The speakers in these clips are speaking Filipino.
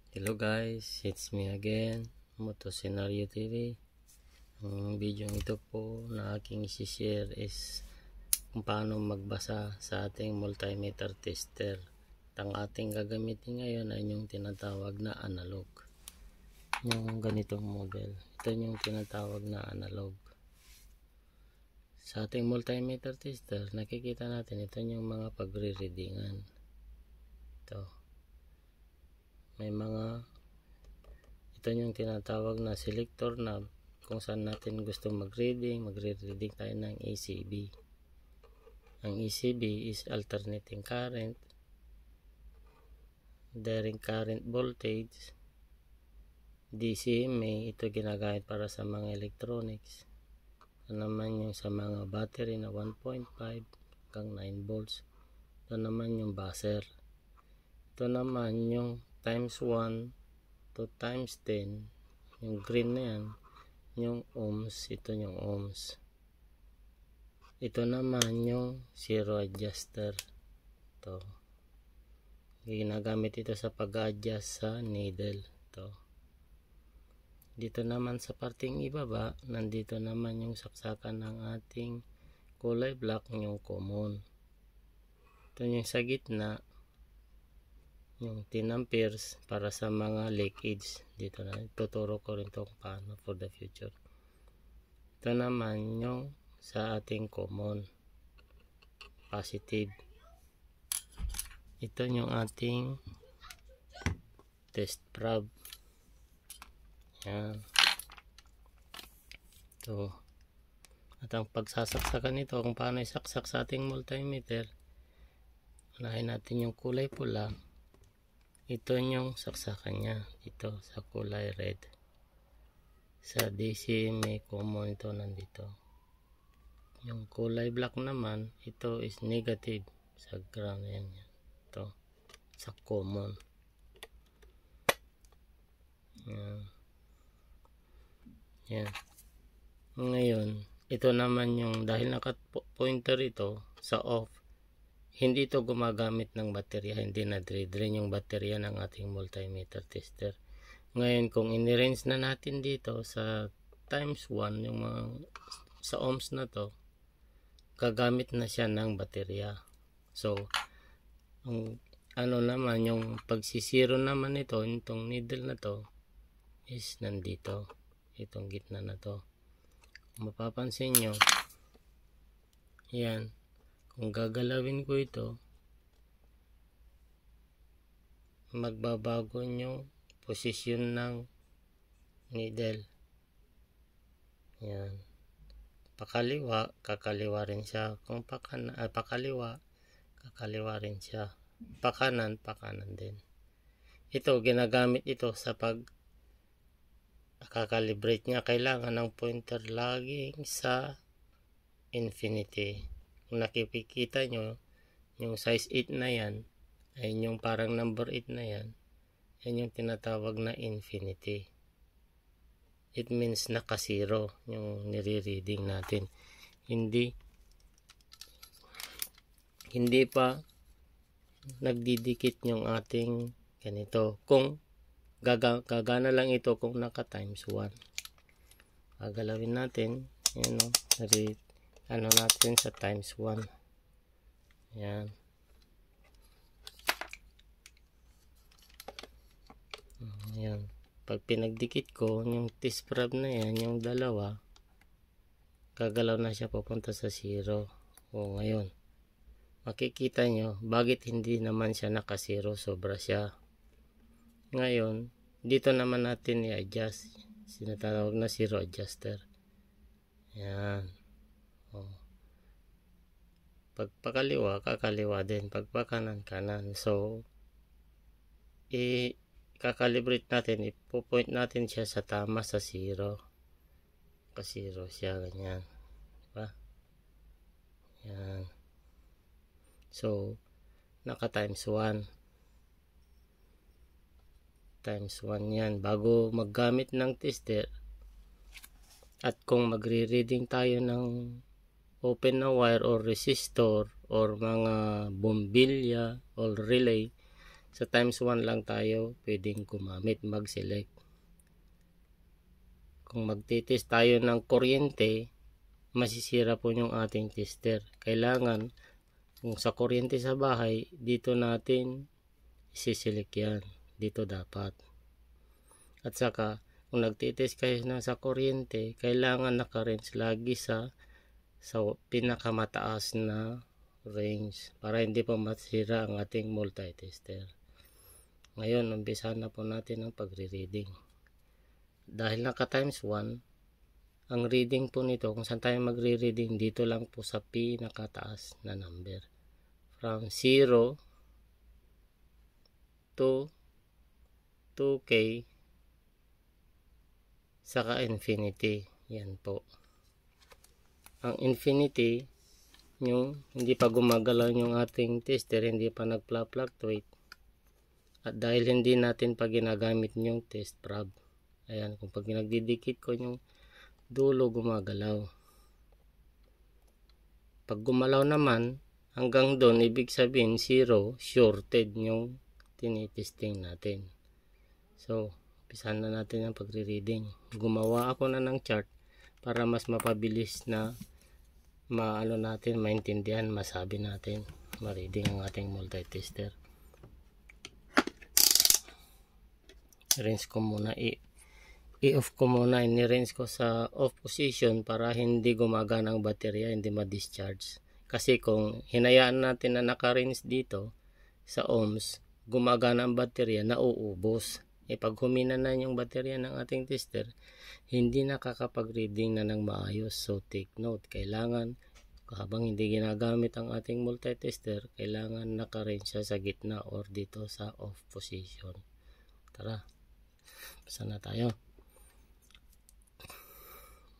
Hello guys, it's me again, Moto Scenario TV. Ang video ito po na aking isi-share is kung paano magbasa sa ating multimeter tester. Ang ating gagamitin ngayon ay yung tinatawag na analog. Yung ganitong model. Ito yung tinatawag na analog. Sa ating multimeter tester, nakikita natin ito yung mga pagre-readingan. Ito. Ito yung tinatawag na selector knob kung saan natin gusto magre-reading tayo ng ACB. Ang ACB is alternating current, direct current voltage, DCMA, ito ginagamit para sa mga electronics. Ito naman yung sa mga battery na 1.5 hanggang 9 volts. Ito naman yung buzzer. Ito naman yung times 1 to times 10, yung green na yan, yung ohms, ito yung ohms. Ito naman yung zero adjuster. Ito. Ginagamit ito sa pag-adjust sa needle. Ito. Dito naman sa parting ibaba, nandito naman yung saksakan ng ating kulay black, yung common. Ito yung sa gitna, yung 10 amperes para sa mga leakage. Dito na tuturo ko rin ito kung paano for the future. Ito naman yung sa ating common positive. Ito yung ating test probe. Yan. Ito. At ang pagsasaksakan nito, kung paano isaksak sa ating multimeter, unahin natin yung kulay pula. Ito yung saksakan niya dito sa kulay red. Sa DC may common ito nandito. Yung kulay black naman, ito is negative sa ground. Yan. Ito sa common. Yan. Yan. Ngayon, ito naman yung dahil naka-pointer ito sa off, hindi ito gumagamit ng baterya, hindi na-drain yung baterya ng ating multimeter tester. Ngayon, kung in-range na natin dito sa times 1, yung mga sa ohms na to, gagamit na siya ng baterya. So, ang ano naman, yung pagsisiro naman ito, itong needle na to, is nandito. Itong gitna na to. Kung mapapansin nyo, yan. Kung gagalawin ko ito, magbabago yung posisyon ng needle. Yan. Pakaliwa, kakaliwa rin siya. Kung pakaliwa, kakaliwa rin siya. Pakanan, pakanan din. Ito, ginagamit ito sa kakalibrate niya. Kailangan ng pointer laging sa infinity. Kung nakikita nyo, yung size 8 na yan, ay yung parang number 8 na yan, yan yung tinatawag na infinity. It means naka-zero yung nire-reading natin. Hindi pa nagdidikit yung ating ganito. Kung gagana lang ito kung naka times 1. Gagalawin natin, yan o, ano natin sa times 1. Yan. Yan. Pag pinagdikit ko, yung test probe na yan, yung dalawa, gagalaw na siya papunta sa 0. O ngayon, makikita nyo, bakit hindi naman siya naka-0, sobra siya. Ngayon, dito naman natin i-adjust. Sinatawag na zero adjuster. Yan. O. Pag pakaliwa, kakaliwa din. Pag pakanan, kanan. So, kakalibrate natin, ipo-point natin siya sa tama sa 0. Ka-0 siya, ganyan. Diba? Yan. So, naka times 1. Times 1 yan. Bago maggamit ng tester, at kung magre-reading tayo ng open na wire or resistor or mga bombilya or relay, Sa times 1 lang tayo pwedeng gumamit, mag-select. Kung magtitest tayo ng kuryente, masisira po yung ating tester. Kailangan, kung sa kuryente sa bahay, dito natin isiselect yan. Dito dapat. At saka, kung nagtitest kayo na sa kuryente, kailangan naka-range lagi sa pinakamataas na range para hindi po masira ang ating multi-tester. Ngayon, umpisahan na po natin ang pagre-reading. Dahil naka times 1, ang reading po nito, kung saan tayo magre-reading, dito lang po sa pinakataas na number. From 0 to 2K saka infinity. Yan po. Ang infinity, yung hindi pa gumagalaw yung ating tester, hindi pa nagpla-fluctuate. At dahil hindi natin pa ginagamit yung test prob. Ayan, kung pag nagdidikit ko yung dulo, gumagalaw. Pag gumalaw naman, hanggang doon, ibig sabihin 0, shorted yung tinitesting natin. So, umpisahan na natin ang pagre-reading. Gumawa ako na ng chart para mas mapabilis na maintindihan, masabi natin, ma-reading ang ating multi-tester. Rinse ko muna, i-off ko muna, ini-rinse ko sa off position para hindi gumagana ang baterya, hindi ma-discharge. Kasi kung hinayaan natin na naka-rinse dito sa ohms, gumagana ang baterya, nauubos. Pag humina na yung baterya ng ating tester, hindi nakakapag-reading na ng maayos. So take note, kailangan habang hindi ginagamit ang ating multi-tester, kailangan naka-rinse siya sa gitna or dito sa off position. Tara, basta na tayo.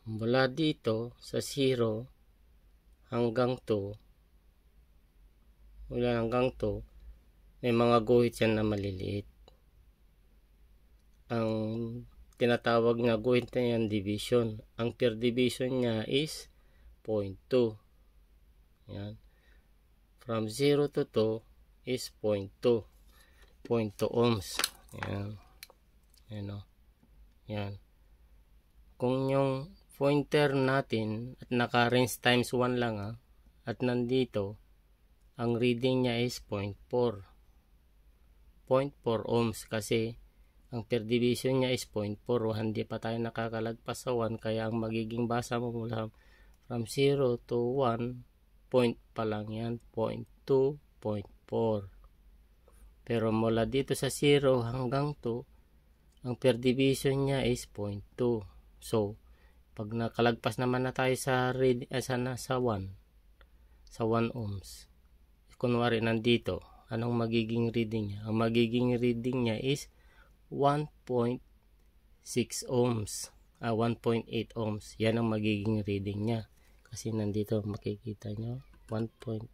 Mula dito sa 0 hanggang 2, mula hanggang 2, may mga guhit yan na maliliit. Ang tinatawag na guhit na yan, division. Ang per division niya is 0.2. Yan. From 0 to 2 is 0.2. 0.2 ohms. Yan. Yan o. Yan. Kung yung pointer natin at naka-range times 1 lang at nandito, ang reading niya is 0.4. 0.4 ohms kasi ang per division niya is 0.4. Hindi pa tayo nakakalagpas sa 1, kaya ang magiging basa mo mula from 0 to 1, point pa lang yan, 0.2, 0.4. Pero mula dito sa 0 hanggang 2, ang per division niya is 0.2. So, pag nakalagpas naman na tayo sa 1, sa 1 ohms, kunwari nandito, anong magiging reading niya? Ang magiging reading niya is 1.6 ohms, 1.8 ohms. Yan ang magiging reading niya. Kasi nandito makikita nyo, 1.6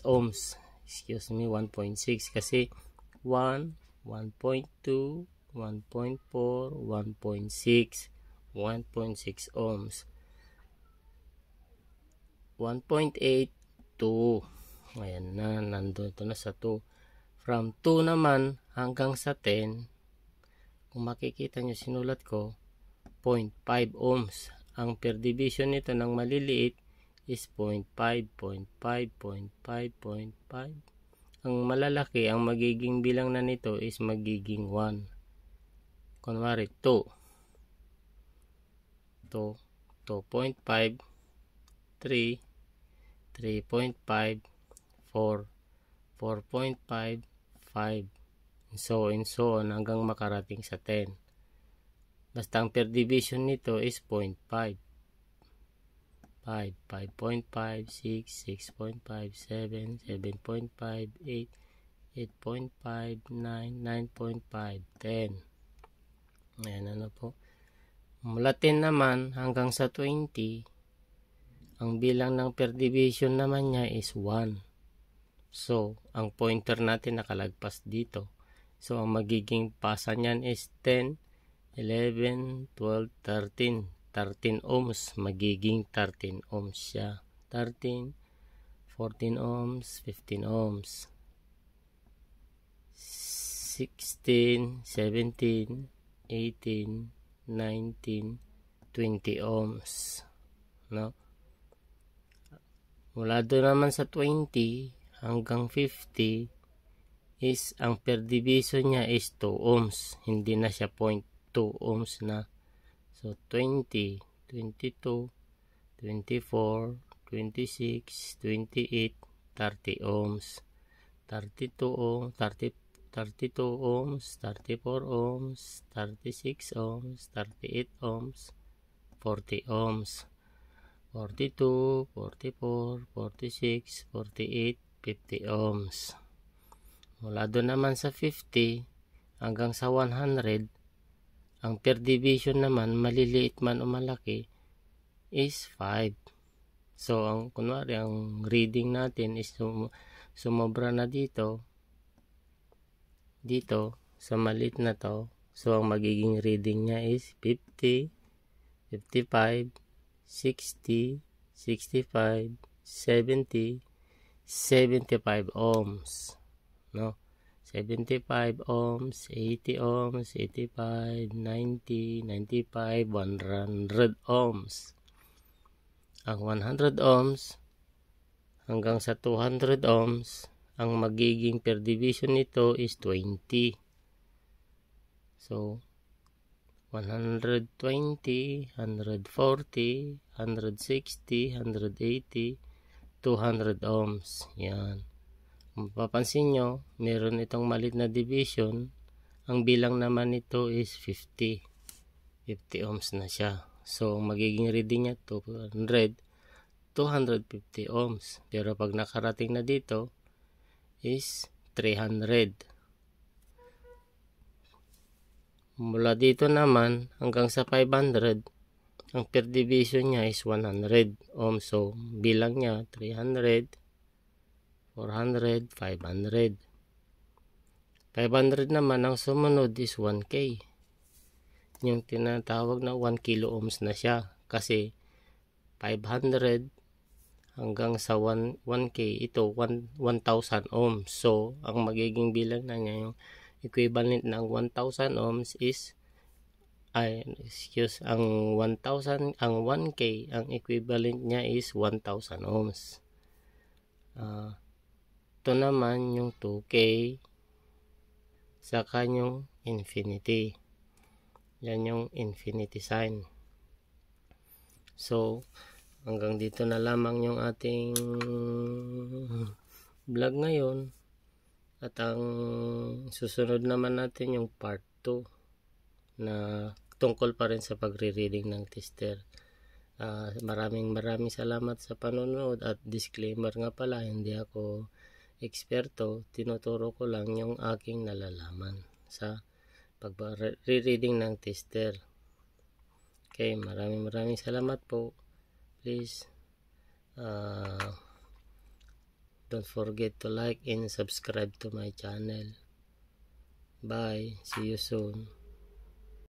ohms. Excuse me, 1.6 kasi 1, 1.2, 1.4, 1.6, 1.6 ohms. 1.8, 2. Ayan na, nandun na sa 2. From 2 naman hanggang sa 10, kung makikita nyo, sinulat ko, 0.5 ohms. Ang per division nito ng maliliit is 0.5, 0.5, 0.5, 0.5. Ang malalaki, ang magiging bilang na nito is magiging 1. Kunwari 2, 2.5, 3, 3.5, 4, 4.5, 5, and so on hanggang makarating sa 10. Basta ang per division nito is 0.5, 5, 5.5, 6, 6.5, 7, 7.5, 8, 8.5, 9, 9.5, 10. Ayan, ano po. Mula 10 naman hanggang sa 20, ang bilang ng per division naman niya is 1. So, ang pointer natin nakalagpas dito. So, ang magiging pasa niyan is 10, 11, 12, 13. 13 ohms. Magiging 13 ohms siya. 13, 14 ohms, 15 ohms. 16, 17, 18, 19, 20 ohms, no? Mula doon naman sa 20 hanggang 50 is ang per division niya is 2 ohms, hindi na siya 0.2 ohms na. So 20, 22, 24, 26, 28, 30 ohms, 32 ohms, 32 ohms, 34 ohms, 36 ohms, 38 ohms, 40 ohms, 42, 44, 46, 48, 50 ohms. Mula doon naman sa 50 hanggang sa 100, ang per division naman, maliliit man o malaki, is 5. So, kunwari, ang reading natin is sumobra na dito sa maliit na to. So, ang magiging reading niya is 50, 55, 60, 65, 70, 75 ohms, no? 75 ohms, 80 ohms, 85, 90, 95, 100 ohms. Ang 100 ohms hanggang sa 200 ohms, ang magiging per division nito is 20. So, 120, 140, 160, 180, 200 ohms. Yan. Kung papansin nyo, meron itong maliit na division. Ang bilang naman nito is 50. 50 ohms na siya. So, magiging reading niya 250 ohms. Pero pag nakarating na dito is 300. Mula dito naman hanggang sa 500, ang per division niya is 100 ohms. So, bilang niya 300, 400, 500. 500 naman, ang sumunod is 1K. Yung tinatawag na 1 kilo ohms na siya. Kasi 500 hanggang sa 1K, ito 1,000 ohms. So, ang magiging bilang na niya, yung equivalent ng 1,000 ohms is ang 1,000, ang 1K, ang equivalent niya is 1,000 ohms. Ito naman yung 2K, saka yung infinity. Yan yung infinity sign. So, hanggang dito na lamang yung ating vlog ngayon. At ang susunod naman natin yung part 2 na tungkol pa rin sa pagre-reading ng tester. Maraming salamat sa panonood, at disclaimer nga pala, hindi ako eksperto, tinuturo ko lang yung aking nalalaman sa pag-reading ng tester. Okay, maraming salamat po. Please don't forget to like and subscribe to my channel. Bye, see you soon.